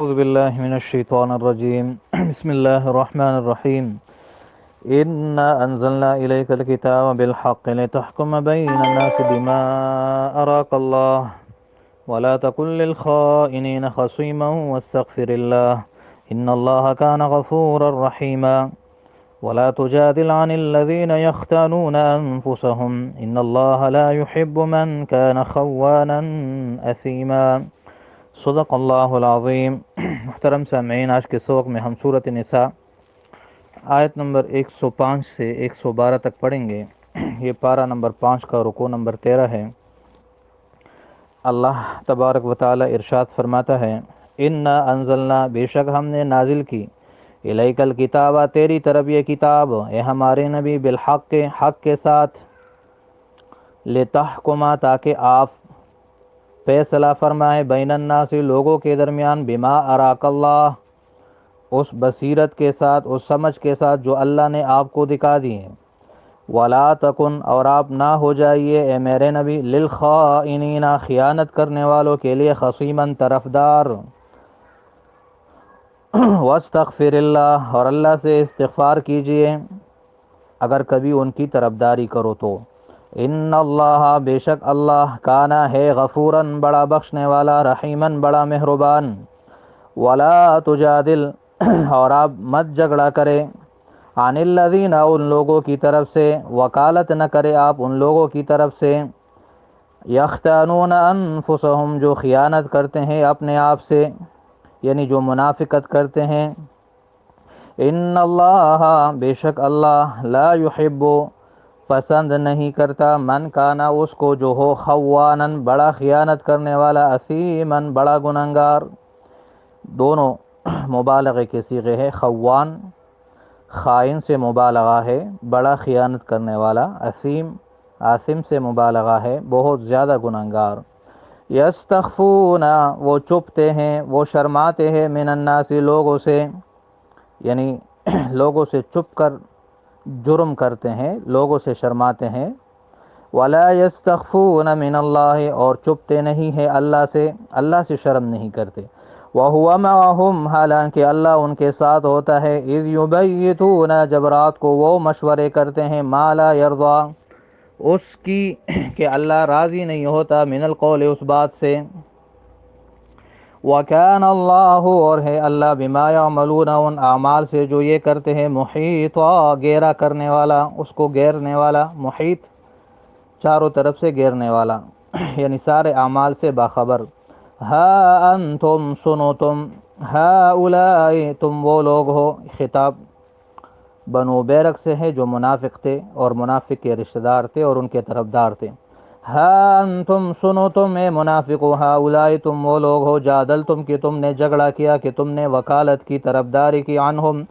أعوذ بالله من الشيطان الرجيم بسم الله الرحمن الرحيم إنا أنزلنا إليك الكتاب بالحق لتحكم بين الناس بما أراك الله ولا تكن للخائنين خصيما واستغفر الله إن الله كان غفورا رحيما ولا تجادل عن الذين يختانون أنفسهم إن الله لا يحب من كان خوانا أثيما صدق اللہ العظیم۔ محترم سامعین، آج کے سبق میں ہم سورۃ نساء آیت نمبر 105 سے 112 تک پڑھیں گے۔ یہ پارہ نمبر 5 کا رکوع نمبر 13 ہے۔ اللہ تبارک و تعالی ارشاد فرماتا ہے، انا انزلنا، بے شک ہم نے نازل کی، الیک الکتاب، تیری طرف یہ کتاب، اے ہمارے نبی، بالحق، حق کے ساتھ، لتحکما، تاکہ آپ فیصلہ فرمائے، بین الناس، لوگوں کے درمیان، بما اراک اللہ، اس بصیرت کے ساتھ، اس سمجھ کے ساتھ جو اللہ نے آپ کو دکھا دی ہے۔ ولا تکن، اور آپ نہ ہو جائیے اے میرے نبی، للخائنین، خیانت کرنے والوں کے لیے، خصیماً، طرفدار۔ واستغفر اللہ، اور اللہ سے استغفار کیجئے اگر کبھی ان کی طرفداری کرو تو۔ ان اللہ، بے شک اللہ، کانا ہے، غفوراً، بڑا بخشنے والا، رحیماً، بڑا مہربان۔ ولا تجادل، اور آپ مت جھگڑا کرے، عن الذین، ان لوگوں کی طرف سے، وکالت نہ کرے آپ ان لوگوں کی طرف سے، یختانون انفسہم، جو خیانت کرتے ہیں اپنے آپ سے، یعنی جو منافقت کرتے ہیں۔ ان اللہ، بے شک اللہ، لا یحب، پسند نہیں کرتا، من کانا، اس کو جو ہو، خوانن، بڑا خیانت کرنے والا، اثیمن، بڑا گنہگار۔ دونوں مبالغے کے صیغے ہے، خوان خائن سے مبالغہ ہے، بڑا خیانت کرنے والا، اثیم آثم سے مبالغہ ہے، بہت زیادہ گنہگار۔ یستخفون، وہ چھپتے ہیں، وہ شرماتے ہیں، من الناس، لوگوں سے، یعنی لوگوں سے چھپ کر جرم کرتے ہیں، لوگوں سے شرماتے ہیں۔ ولا یستخفون من اللہ، اور چھپتے نہیں ہیں اللہ سے، اللہ سے شرم نہیں کرتے۔ وہو معہم، حالانکہ اللہ ان کے ساتھ ہوتا ہے، اذ یبیتون، جب رات کو وہ مشورے کرتے ہیں، ما لا یرضی، اس کی کہ اللہ راضی نہیں ہوتا، من القول، اس بات سے۔ وَكَانَ اللَّهُ، اور ہے اللہ، بِمَا يَعْمَلُونَ، ان اعمال سے جو یہ کرتے ہیں، محیطا، گھیرا کرنے والا، اس کو گھیرنے والا، محیط چاروں طرف سے گھیرنے والا، یعنی سارے اعمال سے باخبر۔ ہا انتم، سنو تم، ہؤلاء، تم وہ لوگ ہو، خطاب بنو بیرک سے ہے جو منافق تھے اور منافق کے رشتہ دار تھے اور ان کے طرفدار تھے۔ ہاں انتم، سنو تم، اے منافقو، ہؤلاء، تم وہ لوگ ہو، جادلتم، کہ تم نے جھگڑا کیا، کہ تم نے وکالت کی، طرفداری کی، عنہم،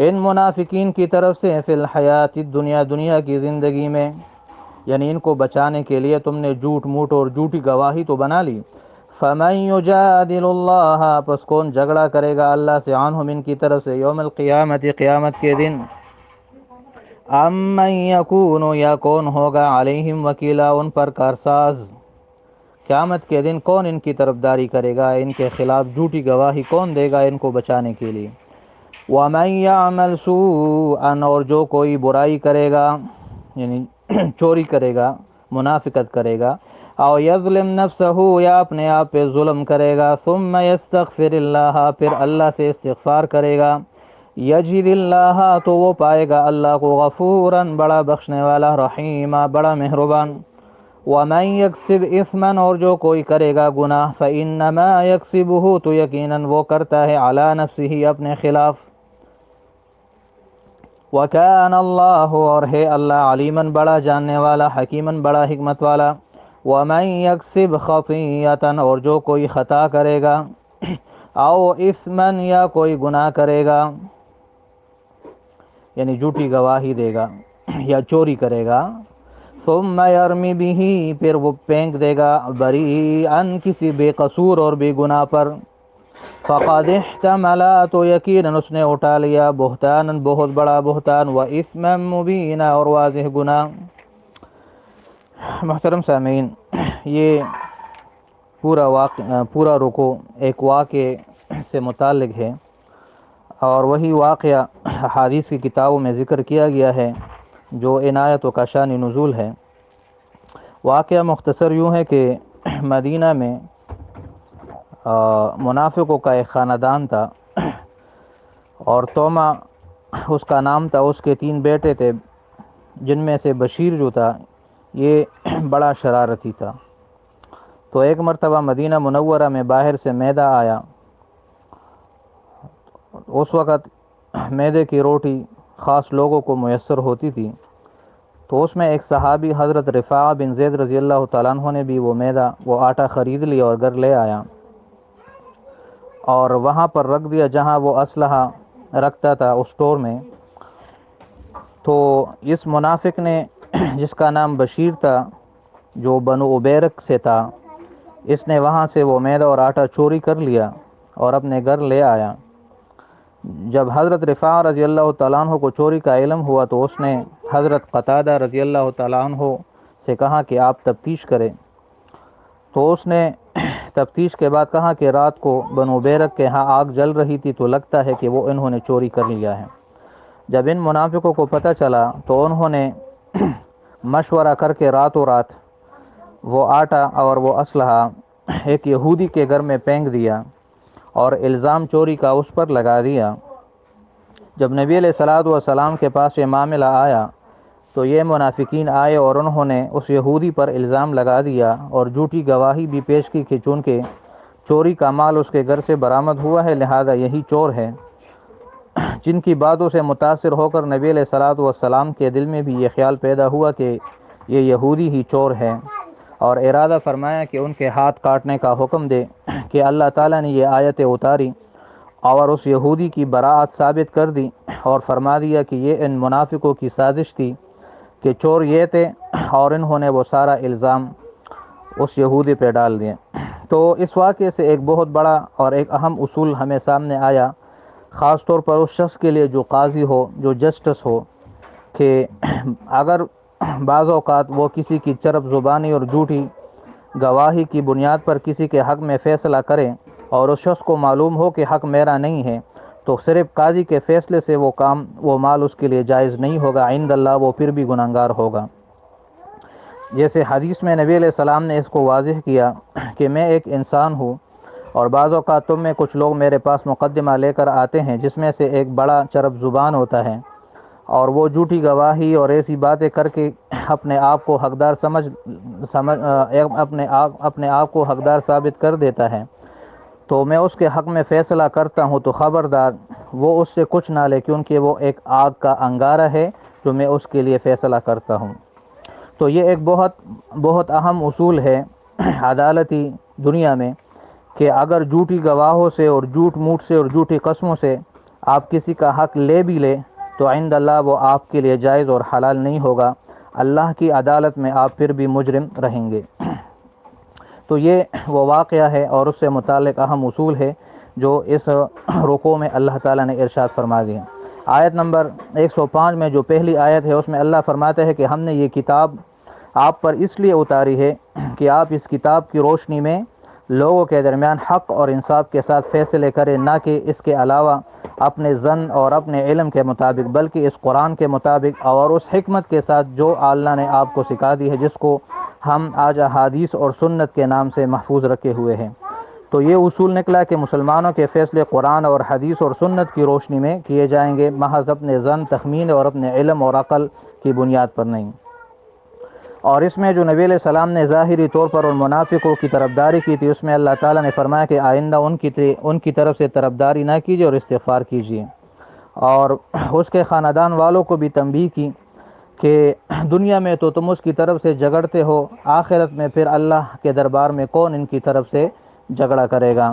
ان منافقین کی طرف سے، فی الحیات الدنیا، دنیا کی زندگی میں، یعنی ان کو بچانے کے لیے تم نے جھوٹ موٹ اور جھوٹی گواہی تو بنا لی۔ فمن یجادل اللہ، پس کون جھگڑا کرے گا اللہ سے، عنہم، ان کی طرف سے، یوم القیامت، قیامت کے دن، امن یکون، یا کون ہوگا، علیہم وکیلا، ان پر کارساز، قیامت کے دن کون ان کی طرفداری کرے گا، ان کے خلاف جھوٹی گواہی کون دے گا ان کو بچانے کے لیے۔ ومن یعمل سوءا، اور جو کوئی برائی کرے گا، یعنی چوری کرے گا، منافقت کرے گا، او یظلم نفسہ، یا اپنے آپ پہ ظلم کرے گا، ثم یستغفر اللہ، پھر اللہ سے استغفار کرے گا، یجد اللہ، تو وہ پائے گا اللہ کو، غفوراً، بڑا بخشنے والا، رحیما، بڑا مہربان۔ ومن یکسب اثما، اور جو کوئی کرے گا گناہ، فانما یکسبہ، تو یقیناً وہ کرتا ہے، علی نفسہ، اپنے خلاف۔ وکان اللہ، اور ہے اللہ، علیماً، بڑا جاننے والا، حکیماً، بڑا حکمت والا۔ ومن یکسب خطیئۃ، اور جو کوئی خطا کرے گا، او اثما، یا کوئی گناہ کرے گا، یعنی جھوٹی گواہی دے گا یا چوری کرے گا، ثم یرمی بہ، پھر وہ پھینک دے گا، بریئا، کسی بے قصور اور بے گناہ پر، فقد احتمل، تو یقیناً اس نے اٹھا لیا، بہتانا، بہت بڑا بہتان، و اثما مبینا، اور واضح گناہ۔ محترم سامعین، یہ پورا رکوع ایک واقعے سے متعلق ہے، اور وہی واقعہ حدیث کی کتابوں میں ذکر کیا گیا ہے جو عنایت و کشان نزول ہے۔ واقعہ مختصر یوں ہے کہ مدینہ میں منافقوں کا ایک خاندان تھا، اور توما اس کا نام تھا۔ اس کے 3 بیٹے تھے، جن میں سے بشیر جو تھا یہ بڑا شرارتی تھا۔ تو ایک مرتبہ مدینہ منورہ میں باہر سے میدہ آیا۔ اس وقت میدے کی روٹی خاص لوگوں کو میسر ہوتی تھی، تو اس میں ایک صحابی حضرت رفاعہ بن زید رضی اللہ تعالیٰ عنہ نے بھی وہ آٹا خرید لیا اور گھر لے آیا، اور وہاں پر رکھ دیا جہاں وہ اسلحہ رکھتا تھا، اس اسٹور میں۔ تو اس منافق نے، جس کا نام بشیر تھا، جو بنو عبیرک سے تھا، اس نے وہاں سے وہ میدہ اور آٹا چوری کر لیا اور اپنے گھر لے آیا۔ جب حضرت رفاعہ رضی اللہ تعالیٰ عنہ کو چوری کا علم ہوا تو اس نے حضرت قتادہ رضی اللہ تعالیٰ عنہ سے کہا کہ آپ تفتیش کریں۔ تو اس نے تفتیش کے بعد کہا کہ رات کو بنو بیرک کے ہاں آگ جل رہی تھی، تو لگتا ہے کہ وہ انہوں نے چوری کر لیا ہے۔ جب ان منافقوں کو پتہ چلا تو انہوں نے مشورہ کر کے راتوں رات وہ آٹا اور وہ اسلحہ ایک یہودی کے گھر میں پھینک دیا اور الزام چوری کا اس پر لگا دیا۔ جب نبی علیہ الصلوۃ والسلام کے پاس یہ معاملہ آیا تو یہ منافقین آئے اور انہوں نے اس یہودی پر الزام لگا دیا اور جھوٹی گواہی بھی پیش کی کہ چونکہ چوری کا مال اس کے گھر سے برآمد ہوا ہے لہذا یہی چور ہے، جن کی باتوں سے متاثر ہو کر نبی علیہ الصلوۃ والسلام کے دل میں بھی یہ خیال پیدا ہوا کہ یہ یہودی ہی چور ہے، اور ارادہ فرمایا کہ ان کے ہاتھ کاٹنے کا حکم دے کہ اللہ تعالیٰ نے یہ آیتیں اتاری اور اس یہودی کی براءت ثابت کر دی اور فرما دیا کہ یہ ان منافقوں کی سازش تھی کہ چور یہ تھے، اور انہوں نے وہ سارا الزام اس یہودی پہ ڈال دیا۔ تو اس واقعے سے ایک بہت بڑا اور ایک اہم اصول ہمیں سامنے آیا، خاص طور پر اس شخص کے لیے جو قاضی ہو، جو جسٹس ہو، کہ اگر بعض اوقات وہ کسی کی چرب زبانی اور جھوٹی گواہی کی بنیاد پر کسی کے حق میں فیصلہ کرے اور اس شخص کو معلوم ہو کہ حق میرا نہیں ہے، تو صرف قاضی کے فیصلے سے وہ مال اس کے لیے جائز نہیں ہوگا، عند اللہ وہ پھر بھی گنہگار ہوگا۔ جیسے حدیث میں نبی علیہ السلام نے اس کو واضح کیا کہ میں ایک انسان ہوں، اور بعض اوقات تم میں کچھ لوگ میرے پاس مقدمہ لے کر آتے ہیں جس میں سے ایک بڑا چرب زبان ہوتا ہے، اور وہ جھوٹی گواہی اور ایسی باتیں کر کے اپنے آپ کو حقدار اپنے آپ کو حقدار ثابت کر دیتا ہے، تو میں اس کے حق میں فیصلہ کرتا ہوں تو خبردار وہ اس سے کچھ نہ لے، کیونکہ وہ ایک آگ کا انگارہ ہے جو میں اس کے لیے فیصلہ کرتا ہوں۔ تو یہ ایک بہت بہت اہم اصول ہے عدالتی دنیا میں، کہ اگر جھوٹی گواہوں سے اور جھوٹ موٹ سے اور جھوٹی قسموں سے آپ کسی کا حق لے بھی لے تو عند اللہ وہ آپ کے لیے جائز اور حلال نہیں ہوگا، اللہ کی عدالت میں آپ پھر بھی مجرم رہیں گے۔ تو یہ وہ واقعہ ہے اور اس سے متعلق اہم اصول ہے جو اس رکوع میں اللہ تعالیٰ نے ارشاد فرما دیا۔ آیت نمبر 105 میں جو پہلی آیت ہے اس میں اللہ فرماتے ہیں کہ ہم نے یہ کتاب آپ پر اس لیے اتاری ہے کہ آپ اس کتاب کی روشنی میں لوگوں کے درمیان حق اور انصاف کے ساتھ فیصلے کریں، نہ کہ اس کے علاوہ اپنے ظن اور اپنے علم کے مطابق، بلکہ اس قرآن کے مطابق اور اس حکمت کے ساتھ جو اللہ نے آپ کو سکھا دی ہے، جس کو ہم آج احادیث اور سنت کے نام سے محفوظ رکھے ہوئے ہیں۔ تو یہ اصول نکلا کہ مسلمانوں کے فیصلے قرآن اور حدیث اور سنت کی روشنی میں کیے جائیں گے، محض اپنے ظن، تخمین اور اپنے علم اور عقل کی بنیاد پر نہیں۔ اور اس میں جو نبی علیہ السلام نے ظاہری طور پر ان منافقوں کی طرفداری کی تھی، اس میں اللہ تعالیٰ نے فرمایا کہ آئندہ ان کی طرف سے طرفداری نہ کیجیے اور استغفار کیجیے، اور اس کے خاندان والوں کو بھی تنبیہ کی کہ دنیا میں تو تم اس کی طرف سے جھگڑتے ہو، آخرت میں پھر اللہ کے دربار میں کون ان کی طرف سے جھگڑا کرے گا۔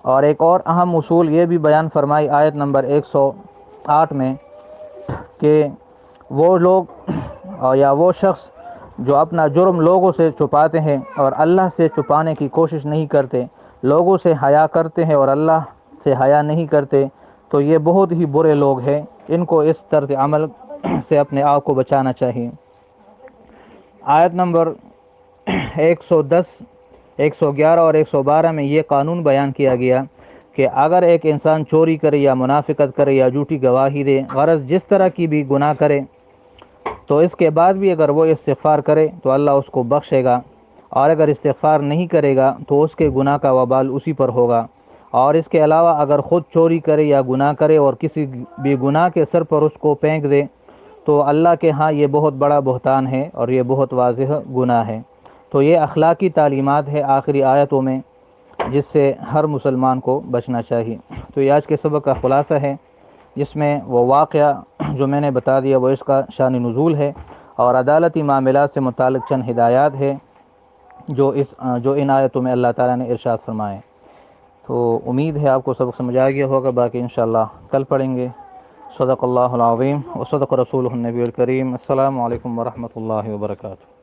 اور ایک اور اہم اصول یہ بھی بیان فرمائی آیت نمبر 108 میں کہ وہ لوگ یا وہ شخص جو اپنا جرم لوگوں سے چھپاتے ہیں اور اللہ سے چھپانے کی کوشش نہیں کرتے، لوگوں سے حیا کرتے ہیں اور اللہ سے حیا نہیں کرتے، تو یہ بہت ہی برے لوگ ہیں، ان کو اس طرز عمل سے اپنے آپ کو بچانا چاہیے۔ آیت نمبر 110، 111 اور 112 میں یہ قانون بیان کیا گیا کہ اگر ایک انسان چوری کرے یا منافقت کرے یا جھوٹی گواہی دے، غرض جس طرح کی بھی گناہ کرے، تو اس کے بعد بھی اگر وہ استغفار کرے تو اللہ اس کو بخشے گا، اور اگر استغفار نہیں کرے گا تو اس کے گناہ کا وبال اسی پر ہوگا۔ اور اس کے علاوہ اگر خود چوری کرے یا گناہ کرے اور کسی بھی گناہ کے سر پر اس کو پھینک دے تو اللہ کے ہاں یہ بہت بڑا بہتان ہے اور یہ بہت واضح گناہ ہے۔ تو یہ اخلاقی تعلیمات ہے آخری آیتوں میں، جس سے ہر مسلمان کو بچنا چاہیے۔ تو یہ آج کے سبق کا خلاصہ ہے، جس میں وہ واقعہ جو میں نے بتا دیا وہ اس کا شان نزول ہے، اور عدالتی معاملات سے متعلق چند ہدایات ہے جو ان آیتوں میں اللہ تعالیٰ نے ارشاد فرمائے۔ تو امید ہے آپ کو سبق سمجھ آ گیا ہوگا، باقی انشاءاللہ کل پڑھیں گے۔ صدق اللہ العظیم و صدق رسولہ النبی الکریم۔ السلام علیکم ورحمۃ اللہ وبرکاتہ۔